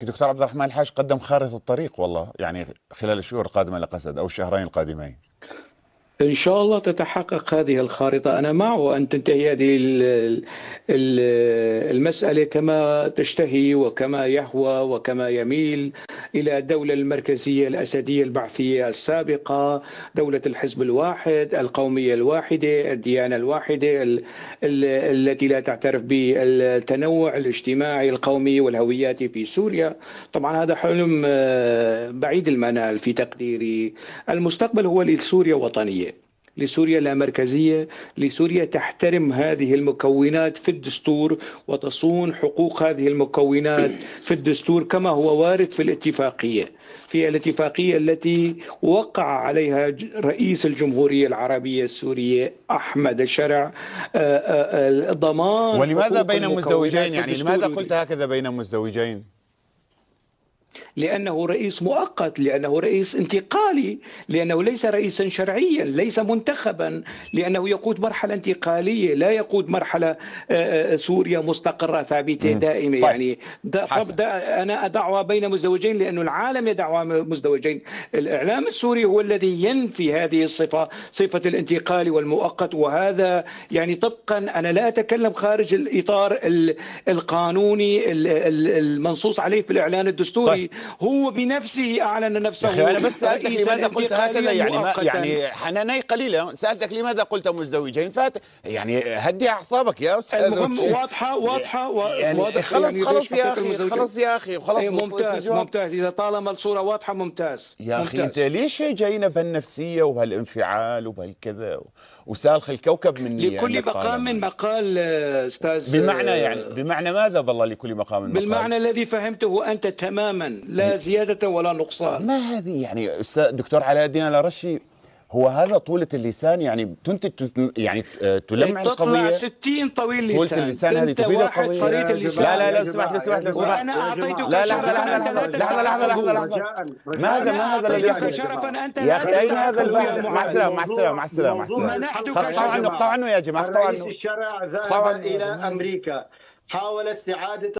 دكتور عبد الرحمن الحاج قدم خارطة الطريق والله، يعني خلال الشهور القادمة لقسد أو الشهرين القادمين. إن شاء الله تتحقق هذه الخارطة. أنا معه أن تنتهي هذه المسألة كما تشتهي وكما يهوى وكما يميل إلى الدولة المركزية الأسدية البعثية السابقة، دولة الحزب الواحد، القومية الواحدة، الديانة الواحدة التي لا تعترف بالتنوع الاجتماعي القومي والهويات في سوريا. طبعا هذا حلم بعيد المنال في تقديري. المستقبل هو لسوريا وطنية، لسوريا لا مركزية، لسوريا تحترم هذه المكونات في الدستور وتصون حقوق هذه المكونات في الدستور كما هو وارد في الاتفاقية، في الاتفاقية التي وقع عليها رئيس الجمهورية العربية السورية أحمد شرع ضمان. ولماذا بين مزدوجين؟ يعني لماذا قلت هكذا بين مزدوجين؟ لأنه رئيس مؤقت، لأنه رئيس انتقالي، لأنه ليس رئيسا شرعيا، ليس منتخبا، لأنه يقود مرحلة انتقالية لا يقود مرحلة سوريا مستقرة ثابتة دائمة. طيب. يعني أنا أدعوها بين مزدوجين لأن العالم يدعوها مزدوجين. الإعلام السوري هو الذي ينفي هذه الصفة، صفة الانتقال والمؤقت، وهذا يعني طبقا، أنا لا أتكلم خارج الإطار القانوني المنصوص عليه في الإعلان الدستوري. طيب. هو بنفسه أعلن نفسه. أخي أنا بس سألتك لماذا قلت هكذا، يعني ما يعني حناني قليلة، سألتك لماذا قلت مزدوجين، يعني هدي أعصابك يا أستاذ. المهم واضحة يعني خلص يعني خلص يا أخي، خلص يا أخي، خلص. ممتاز إذا طالما الصورة واضحة ممتاز. يا أخي أنت ليش جاينا بهالنفسية وبهالانفعال وبهالكذا وسالخ الكوكب مني؟ لكل مقام مقال أستاذ. بمعنى ماذا بالله لكل مقام مقال؟ بالمعنى الذي فهمته أنت تماما، لا زيادة ولا نقصان. ما هذه يعني أستاذ دكتور علاء الدين الأرشي، هو هذا طولة اللسان يعني تنتج يعني تلمع القضية؟ تطلع 60 طويل اللسان. طولة اللسان هذه تفيد القضية؟ لا لو سمحت وأنا أعطيتك لا لحظة. ما هذا الذي شرفا أنت يا أخي، أين هذا البحث؟ مع السلامة. اقطعوا عنه يا جماعة، رئيس الشرع ذهب إلى أمريكا، حاول استعادة